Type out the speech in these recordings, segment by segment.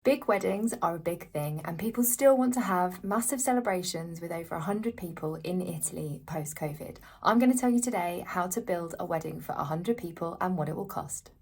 Big weddings are a big thing, and people still want to have massive celebrations with over 100 people in Italy post-COVID. I'm going to tell you today how to build a wedding for 100 people and what it will cost.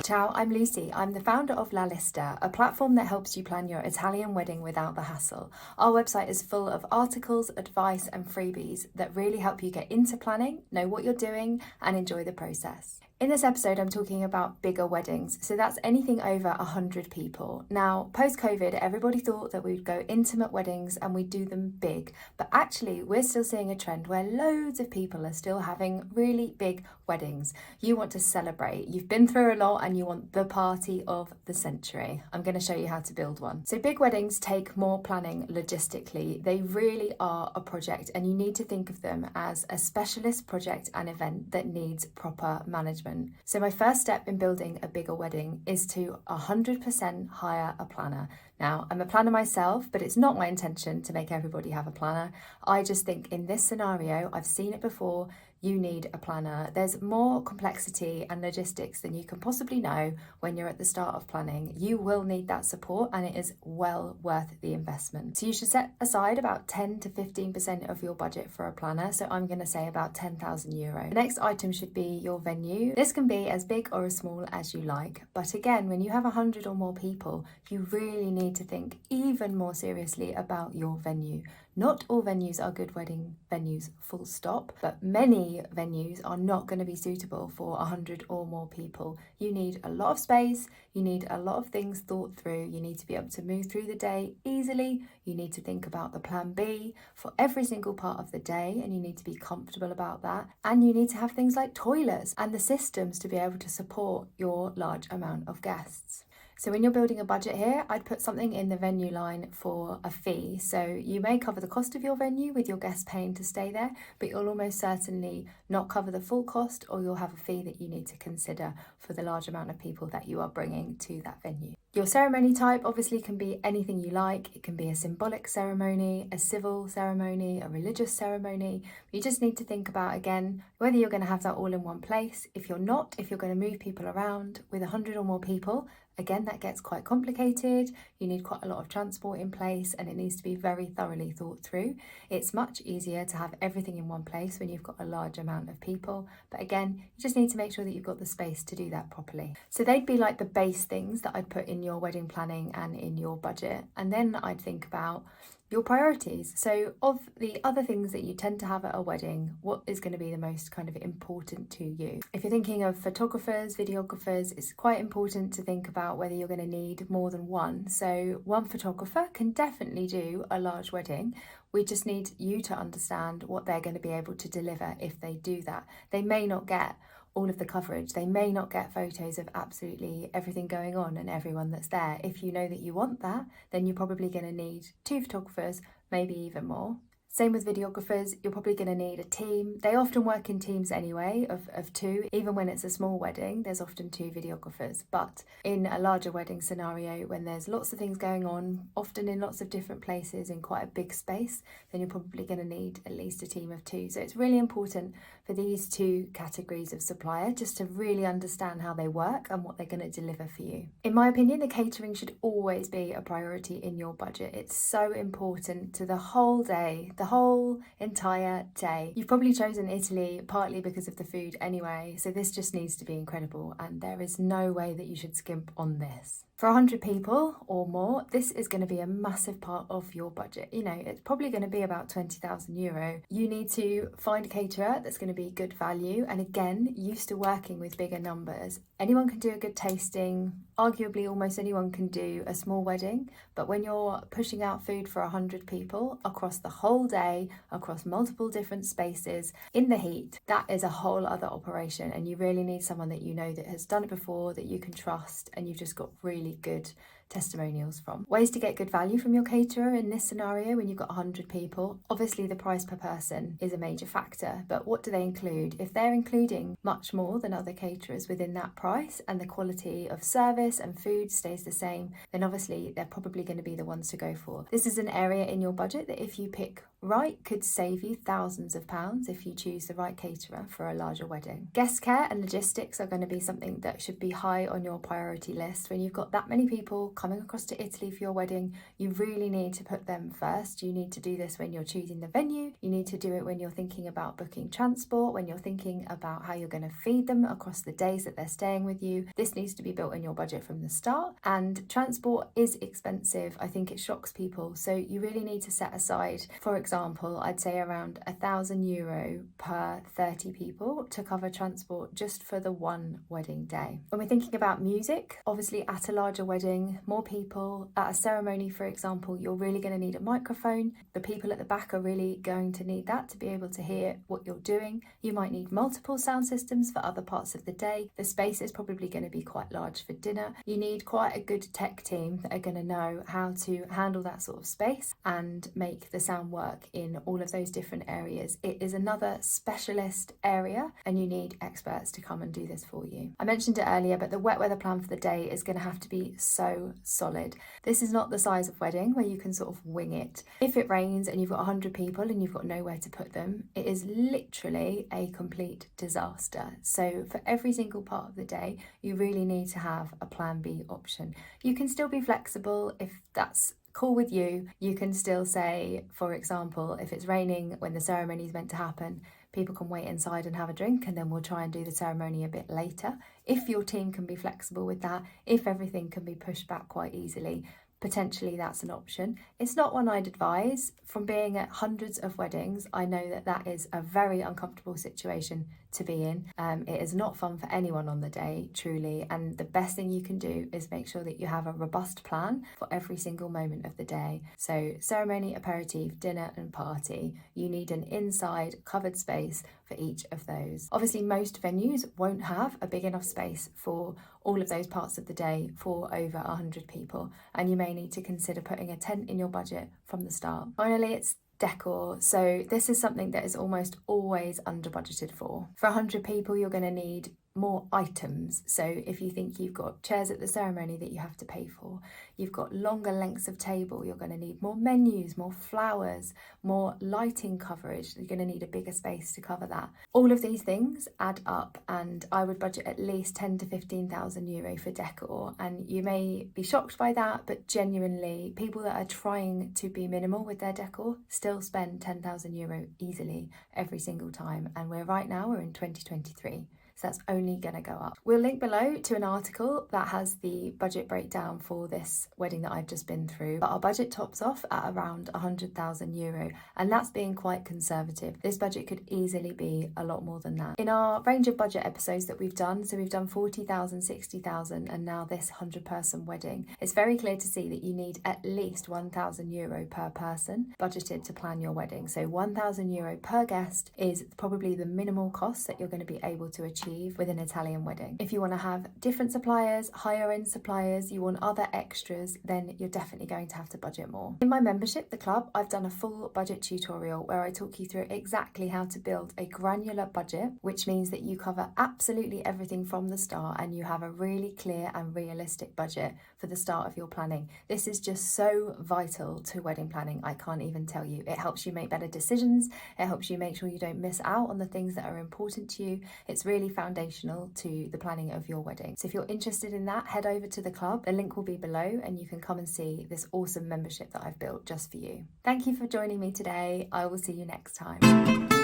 Ciao, I'm Lucy. I'm the founder of Lista, a platform that helps you plan your Italian wedding without the hassle. Our website is full of articles, advice, and freebies that really help you get into planning, know what you're doing, and enjoy the process. In this episode, I'm talking about bigger weddings, so that's anything over 100 people. Now, post-COVID, everybody thought that we'd go intimate weddings and we'd do them big, but actually we're still seeing a trend where loads of people are still having really big weddings. You want to celebrate, you've been through a lot and you want the party of the century. I'm going to show you how to build one. So big weddings take more planning logistically. They really are a project, and you need to think of them as a specialist project and event that needs proper management. So my first step in building a bigger wedding is to 100% hire a planner. Now, I'm a planner myself, but it's not my intention to make everybody have a planner. I just think in this scenario, I've seen it before, you need a planner. There's more complexity and logistics than you can possibly know when you're at the start of planning. You will need that support, and it is well worth the investment. So you should set aside about 10 to 15% of your budget for a planner. So I'm going to say about €10,000. The next item should be your venue. This can be as big or as small as you like. But again, when you have 100 or more people, you really need to think even more seriously about your venue. Not all venues are good wedding venues, full stop, but many venues are not going to be suitable for 100 or more people. You need a lot of space, you need a lot of things thought through, you need to be able to move through the day easily, you need to think about the plan B for every single part of the day, and you need to be comfortable about that. And you need to have things like toilets and the systems to be able to support your large amount of guests. So when you're building a budget here, I'd put something in the venue line for a fee. So you may cover the cost of your venue with your guests paying to stay there, but you'll almost certainly not cover the full cost, or you'll have a fee that you need to consider for the large amount of people that you are bringing to that venue. Your ceremony type obviously can be anything you like. It can be a symbolic ceremony, a civil ceremony, a religious ceremony. You just need to think about, again, whether you're going to have that all in one place. If you're not, if you're going to move people around with 100 or more people, again, that gets quite complicated. You need quite a lot of transport in place, and it needs to be very thoroughly thought through. It's much easier to have everything in one place when you've got a large amount of people. But again, you just need to make sure that you've got the space to do that properly. So they'd be like the base things that I'd put in your wedding planning and in your budget. And then I'd think about your priorities. So of the other things that you tend to have at a wedding, what is going to be the most kind of important to you? If you're thinking of photographers, videographers, it's quite important to think about whether you're going to need more than one. So one photographer can definitely do a large wedding. We just need you to understand what they're going to be able to deliver if they do that. They may not get all of the coverage. They may not get photos of absolutely everything going on and everyone that's there. If you know that you want that, then you're probably going to need 2 photographers, maybe even more. Same with videographers, you're probably going to need a team. They often work in teams anyway of 2. Even when it's a small wedding, there's often 2 videographers. But in a larger wedding scenario, when there's lots of things going on, often in lots of different places in quite a big space, then you're probably going to need at least a team of 2. So it's really important for these 2 categories of supplier just to really understand how they work and what they're going to deliver for you. In my opinion, the catering should always be a priority in your budget. It's so important to the whole day, the whole entire day. You've probably chosen Italy partly because of the food anyway, so this just needs to be incredible, and there is no way that you should skimp on this. For 100 people or more, this is going to be a massive part of your budget. You know, it's probably going to be about €20,000. You need to find a caterer that's going to be good value, and again, used to working with bigger numbers. Anyone can do a good tasting. Arguably, almost anyone can do a small wedding, but when you're pushing out food for 100 people across the whole day, across multiple different spaces, in the heat, that is a whole other operation, and you really need someone that you know that has done it before, that you can trust, and you've just got really good testimonials from. Ways to get good value from your caterer in this scenario when you've got 100 people. Obviously the price per person is a major factor, but what do they include? If they're including much more than other caterers within that price, and the quality of service and food stays the same, then obviously they're probably going to be the ones to go for. This is an area in your budget that if you pick right could save you thousands of pounds if you choose the right caterer for a larger wedding. Guest care and logistics are going to be something that should be high on your priority list. When you've got that many people coming across to Italy for your wedding, you really need to put them first. You need to do this when you're choosing the venue. You need to do it when you're thinking about booking transport, when you're thinking about how you're going to feed them across the days that they're staying with you. This needs to be built in your budget from the start. And transport is expensive. I think it shocks people. So you really need to set aside, for example, I'd say around €1,000 per 30 people to cover transport just for the one wedding day. When we're thinking about music, obviously at a larger wedding, more people, at a ceremony, for example, you're really going to need a microphone. The people at the back are really going to need that to be able to hear what you're doing. You might need multiple sound systems for other parts of the day. The space is probably going to be quite large for dinner. You need quite a good tech team that are going to know how to handle that sort of space and make the sound work in all of those different areas. It is another specialist area and you need experts to come and do this for you. I mentioned it earlier, but the wet weather plan for the day is going to have to be so solid. This is not the size of wedding where you can sort of wing it. If it rains and you've got 100 people and you've got nowhere to put them, it is literally a complete disaster. So for every single part of the day, you really need to have a plan B option. You can still be flexible if that's cool with you. You can still say, for example, if it's raining when the ceremony is meant to happen, people can wait inside and have a drink and then we'll try and do the ceremony a bit later. If your team can be flexible with that, if everything can be pushed back quite easily, potentially that's an option. It's not one I'd advise. From being at hundreds of weddings, I know that that is a very uncomfortable situation to be in. It is not fun for anyone on the day, truly, and the best thing you can do is make sure that you have a robust plan for every single moment of the day. So ceremony, aperitif, dinner and party, you need an inside covered space for each of those. Obviously, most venues won't have a big enough space for all of those parts of the day for over 100 people, and you may need to consider putting a tent in your budget from the start. Finally, it's decor. So this is something that is almost always under budgeted for. For 100 people, you're going to need more items. So if you think you've got chairs at the ceremony that you have to pay for, you've got longer lengths of table, you're going to need more menus, more flowers, more lighting coverage. You're going to need a bigger space to cover that. All of these things add up, and I would budget at least 10 to 15,000 euro for decor. And you may be shocked by that, but genuinely, people that are trying to be minimal with their decor still spend 10,000 euro easily every single time. And we're in 2023. So that's only going to go up. We'll link below to an article that has the budget breakdown for this wedding that I've just been through. But our budget tops off at around 100,000 euro, and that's being quite conservative. This budget could easily be a lot more than that. In our range of budget episodes that we've done, so we've done 40,000, 60,000, and now this 100-person wedding, it's very clear to see that you need at least 1,000 euro per person budgeted to plan your wedding. So 1,000 euro per guest is probably the minimal cost that you're going to be able to achieve with an Italian wedding. If you want to have different suppliers, higher end suppliers, you want other extras, then you're definitely going to have to budget more. In my membership, the club, I've done a full budget tutorial where I talk you through exactly how to build a granular budget, which means that you cover absolutely everything from the start and you have a really clear and realistic budget for the start of your planning. This is just so vital to wedding planning, I can't even tell you. It helps you make better decisions. It helps you make sure you don't miss out on the things that are important to you. It's really foundational to the planning of your wedding. So if you're interested in that, head over to the club. The link will be below and you can come and see this awesome membership that I've built just for you. Thank you for joining me today. I will see you next time.